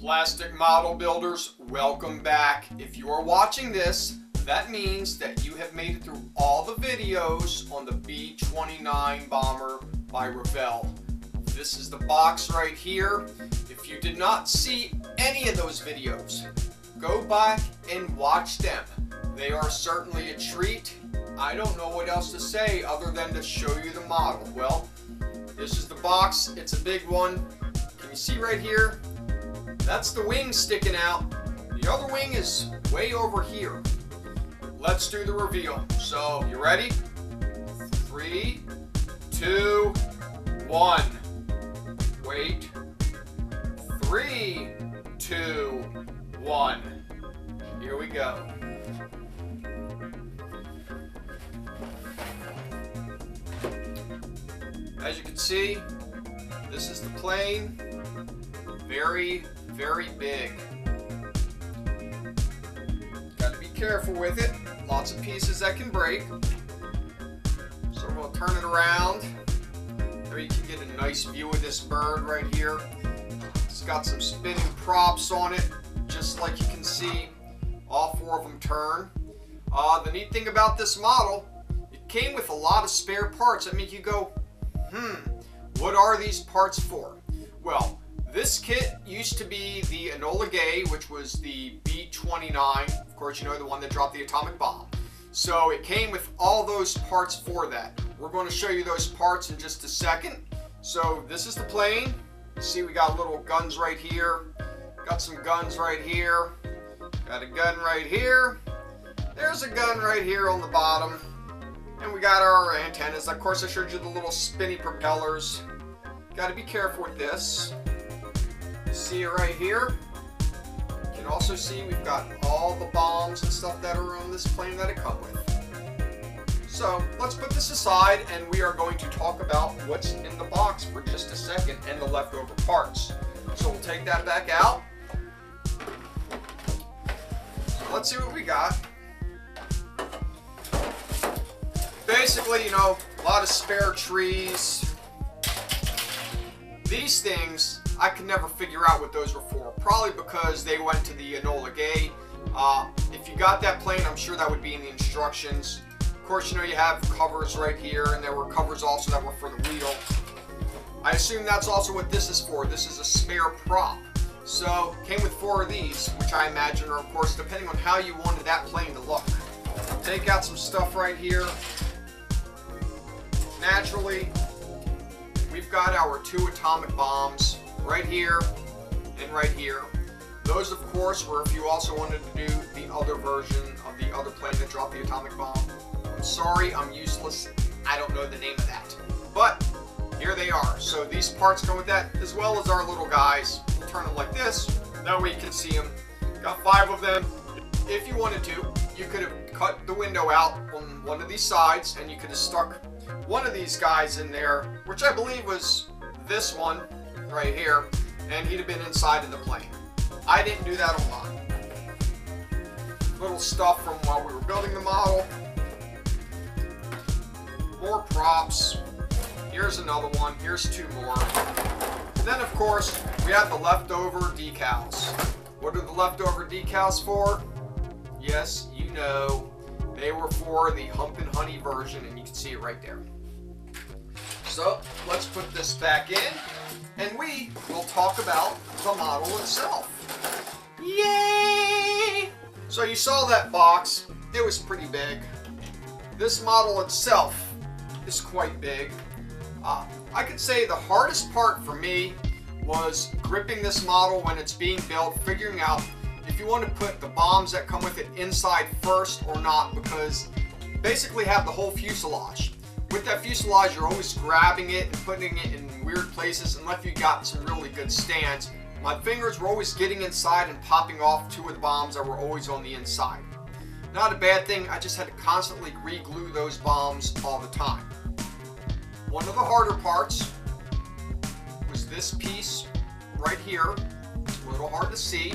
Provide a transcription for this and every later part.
Plastic model builders, welcome back. If you are watching this, that means that you have made it through all the videos on the B-29 bomber by Revell. This is the box right here. If you did not see any of those videos, go back and watch them. They are certainly a treat. I don't know what else to say other than to show you the model. Well, this is the box. It's a big one. Can you see right here? That's the wing sticking out. The other wing is way over here. Let's do the reveal. So, you ready? 3, 2, 1. Wait. 3, 2, 1. Here we go. As you can see, this is the plane. Very, very big. Got to be careful with it. Lots of pieces that can break. So we'll turn it around. There you can get a nice view of this bird right here. It's got some spinning props on it, just like you can see. All 4 of them turn. The neat thing about this model, it came with a lot of spare parts that make you go, what are these parts for? Well, this kit used to be the Enola Gay, which was the B-29. Of course, you know, the one that dropped the atomic bomb. So it came with all those parts for that. We're going to show you those parts in just a second. So this is the plane. You see we got little guns right here. Got some guns right here. Got a gun right here. There's a gun right here on the bottom. And we got our antennas. Of course, I showed you the little spinny propellers. Got to be careful with this. See it right here. You can also see we've got all the bombs and stuff that are on this plane that it comes with. So let's put this aside and we are going to talk about what's in the box for just a second and the leftover parts. So we'll take that back out. So let's see what we got. Basically, you know, a lot of spare trees. These things, I could never figure out what those were for. Probably because they went to the Enola Gay. If you got that plane, I'm sure that would be in the instructions. Of course, you know, you have covers right here, and there were covers also that were for the wheel. I assume that's also what this is for. This is a spare prop. So, came with 4 of these, which I imagine are, of course, depending on how you wanted that plane to look. Take out some stuff right here. Naturally, we've got our 2 atomic bombs right here and right here. Those, of course, were if you also wanted to do the other version of the other plane that dropped the atomic bomb. I'm sorry, I'm useless. I don't know the name of that. But here they are. So these parts come with that, as well as our little guys. We'll turn them like this. That way you can see them. Got 5 of them. If you wanted to, you could have cut the window out on one of these sides, and you could have stuck one of these guys in there, which I believe was this one right here, and he'd have been inside of the plane. I didn't do that on mine. Little stuff from while we were building the model. More props. Here's another one. Here's 2 more. And then, of course, we have the leftover decals. What are the leftover decals for? Yes, you know. They were for the Hump and Honey version, and you can see it right there. So, let's put this back in, and we will talk about the model itself. Yay! So you saw that box. It was pretty big. This model itself is quite big. I could say the hardest part for me was gripping this model when it's being built, figuring out if you want to put the bombs that come with it inside first or not, because you basically have the whole fuselage. With that fuselage, you're always grabbing it and putting it in weird places unless you got some really good stands. My fingers were always getting inside and popping off 2 of the bombs that were always on the inside. Not a bad thing, I just had to constantly re-glue those bombs all the time. One of the harder parts was this piece right here. It's a little hard to see.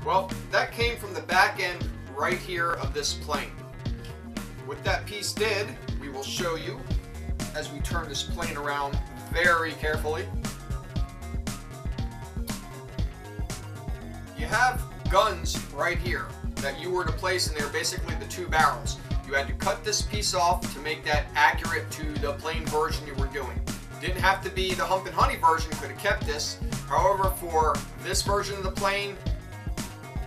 Well, that came from the back end right here of this plane. What that piece did, we will show you as we turn this plane around very carefully. have guns right here that you were to place in there, basically the 2 barrels. You had to cut this piece off to make that accurate to the plain version you were doing. Didn't have to be the Hump and Honey version, could have kept this. However, for this version of the plane,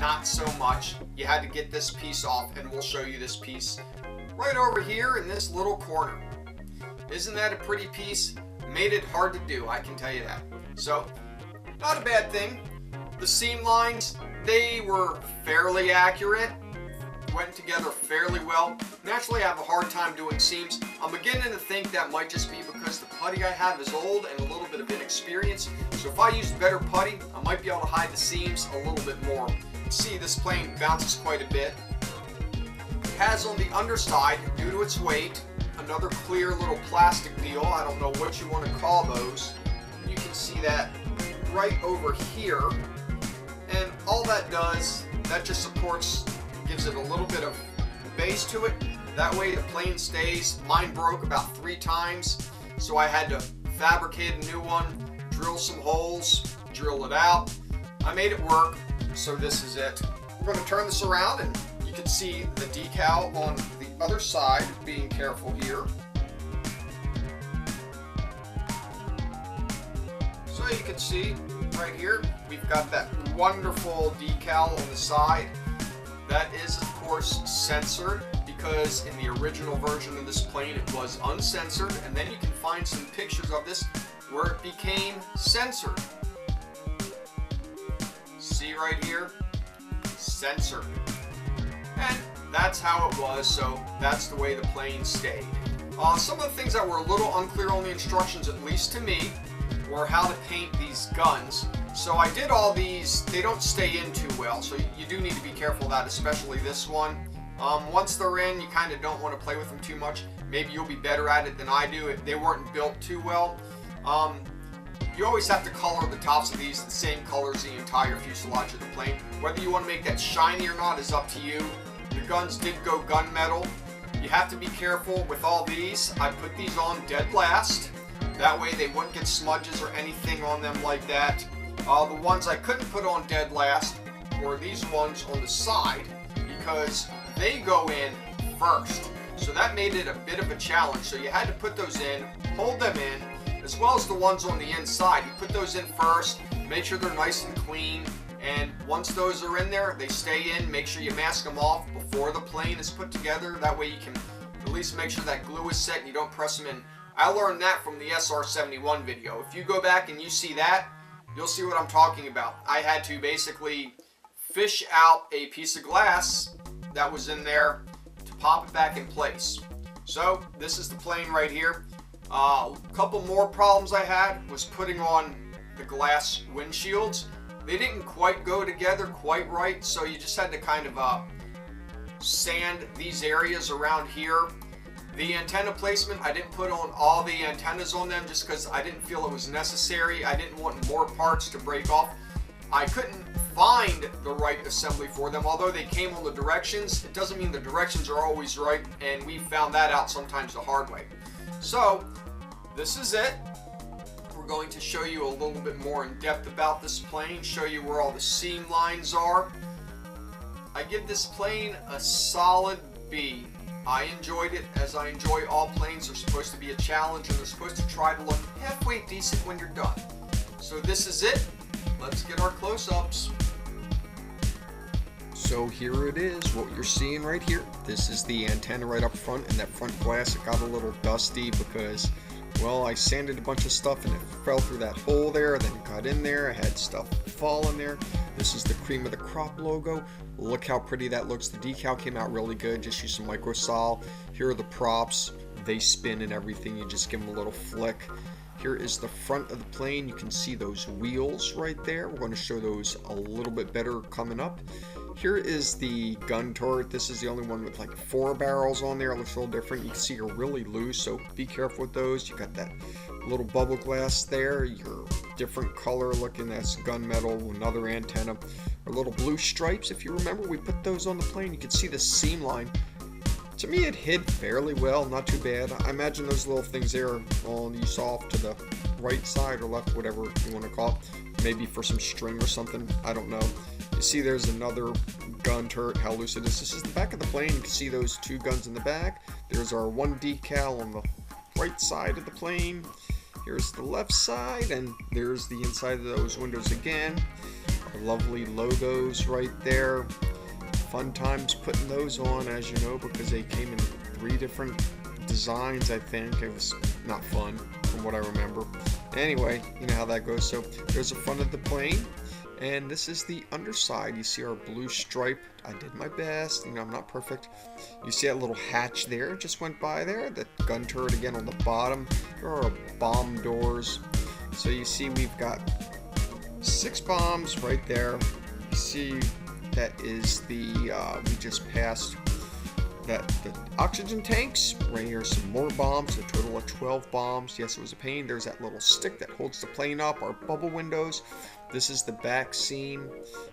not so much. You had to get this piece off, and we'll show you this piece right over here in this little corner. Isn't that a pretty piece? Made it hard to do, I can tell you that. So, not a bad thing. The seam lines, they were fairly accurate. Went together fairly well. Naturally, I have a hard time doing seams. I'm beginning to think that might just be because the putty I have is old and a little bit of inexperience. So if I used better putty, I might be able to hide the seams a little bit more. See, this plane bounces quite a bit. It has on the underside, due to its weight, another clear little plastic deal. I don't know what you want to call those. You can see that right over here. And all that does, that just supports, gives it a little bit of base to it. That way the plane stays. Mine broke about 3 times, so I had to fabricate a new one, drill some holes, drill it out. I made it work, so this is it. We're going to turn this around and you can see the decal on the other side, being careful here. So you can see right here, we've got that wonderful decal on the side. That is, of course, censored because in the original version of this plane it was uncensored, and then you can find some pictures of this where it became censored. See right here? Censored. And that's how it was, so that's the way the plane stayed. Some of the things that were a little unclear on the instructions, at least to me, were how to paint these guns. So I did all these. They don't stay in too well, so you do need to be careful of that, especially this one. Once they're in, you kind of don't want to play with them too much. Maybe you'll be better at it than I do if they weren't built too well. You always have to color the tops of these the same color as the entire fuselage of the plane. Whether you want to make that shiny or not is up to you. The guns did go gunmetal. You have to be careful with all these. I put these on dead last. That way they wouldn't get smudges or anything on them like that. The ones I couldn't put on dead last were these ones on the side because they go in first. So that made it a bit of a challenge. So you had to put those in, hold them in, as well as the ones on the inside. You put those in first, make sure they're nice and clean, and once those are in there, they stay in. Make sure you mask them off before the plane is put together. That way you can at least make sure that glue is set and you don't press them in. I learned that from the SR-71 video. If you go back and you see that, you'll see what I'm talking about. I had to basically fish out a piece of glass that was in there to pop it back in place. So this is the plane right here. A couple more problems I had was putting on the glass windshields. They didn't quite go together quite right, so you just had to kind of sand these areas around here. The antenna placement, I didn't put on all the antennas on them just because I didn't feel it was necessary. I didn't want more parts to break off. I couldn't find the right assembly for them. Although they came on the directions, it doesn't mean the directions are always right, and we found that out sometimes the hard way. So this is it. We're going to show you a little bit more in depth about this plane, show you where all the seam lines are. I give this plane a solid B. I enjoyed it, as I enjoy all planes. They're supposed to be a challenge, and they're supposed to try to look halfway decent when you're done. So this is it. Let's get our close-ups. So here it is, what you're seeing right here. This is the antenna right up front, and that front glass, it got a little dusty because, well, I sanded a bunch of stuff and it fell through that hole there, then it got in there, I had stuff fall in there. This is the cream of the crop logo. Look how pretty that looks. The decal came out really good, just use some microsol. Here are the props, they spin and everything, you just give them a little flick. Here is the front of the plane. You can see those wheels right there. We're going to show those a little bit better coming up. Here is the gun turret. This is the only one with like 4 barrels on there. It looks a little different. You can see you're really loose, so be careful with those. You got that little bubble glass there. Your different color looking, that's gunmetal. Another antenna. Our little blue stripes, if you remember, we put those on the plane. You can see the seam line. To me, it hid fairly well, not too bad. I imagine those little things there on you saw off to the right side or left, whatever you want to call it. Maybe for some string or something, I don't know. You see there's another gun turret, how loose it is. This is the back of the plane. You can see those two guns in the back. There's our one decal on the right side of the plane. Here's the left side, and there's the inside of those windows again. Our lovely logos right there. Fun times putting those on, as you know, because they came in 3 different designs, I think. It was not fun, from what I remember. Anyway, you know how that goes. So there's the front of the plane, and this is the underside. You see our blue stripe. I did my best. You know, I'm not perfect. You see that little hatch there? It just went by there. The gun turret again on the bottom. There are our bomb doors. So you see we've got 6 bombs right there. You see that is the, we just passed the oxygen tanks. Right here, some more bombs, a total of 12 bombs. Yes, it was a pain. There's that little stick that holds the plane up, our bubble windows. This is the back scene.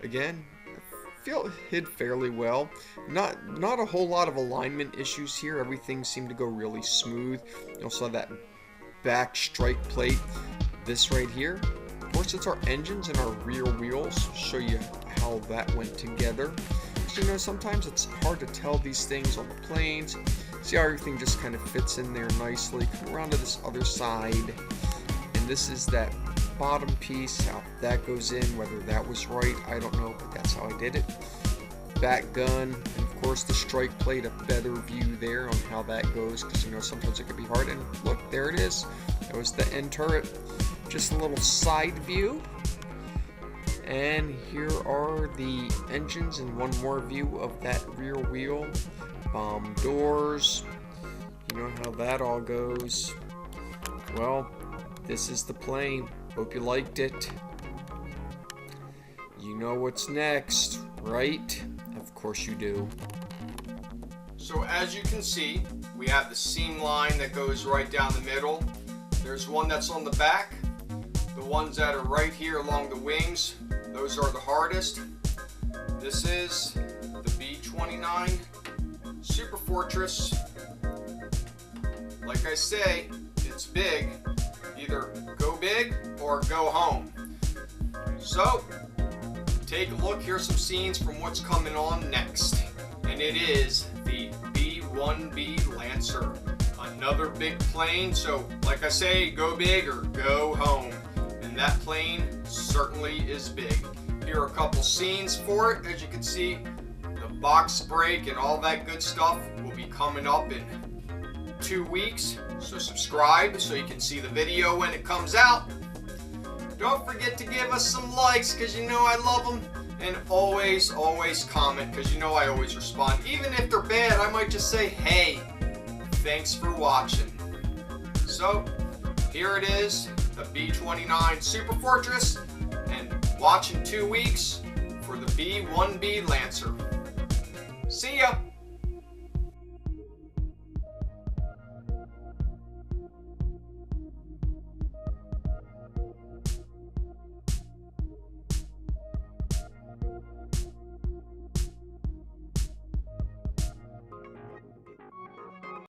Again, I feel it hid fairly well. Not a whole lot of alignment issues here. Everything seemed to go really smooth. You also have that back strike plate. This right here, of course, it's our engines and our rear wheels. Show you how that went together. You know, sometimes it's hard to tell these things on the planes. See how everything just kind of fits in there nicely. Come around to this other side, and this is that bottom piece, how that goes in. Whether that was right, I don't know, but that's how I did it. Back gun, and of course the strike plate, a better view there on how that goes, because you know sometimes it can be hard. And look, there it is. That was the end turret. Just a little side view. And here are the engines and one more view of that rear wheel. Bomb doors. You know how that all goes. Well, this is the plane. Hope you liked it. You know what's next, right? Of course you do. So as you can see, we have the seam line that goes right down the middle. There's one that's on the back. The ones that are right here along the wings, those are the hardest. This is the B-29 Superfortress. Like I say, it's big. Either go big or go home. So, take a look. Here's some scenes from what's coming on next. And it is the B-1B Lancer. Another big plane. So, like I say, go big or go home. And that plane certainly is big. Here are a couple scenes for it. As you can see, the box break and all that good stuff will be coming up in 2 weeks. So subscribe so you can see the video when it comes out. Don't forget to give us some likes, because you know I love them. And always comment, because you know I always respond. Even if they're bad, I might just say, hey, thanks for watching. So, here it is. The B-29 Superfortress, and watch in 2 weeks for the B-1B Lancer. See ya!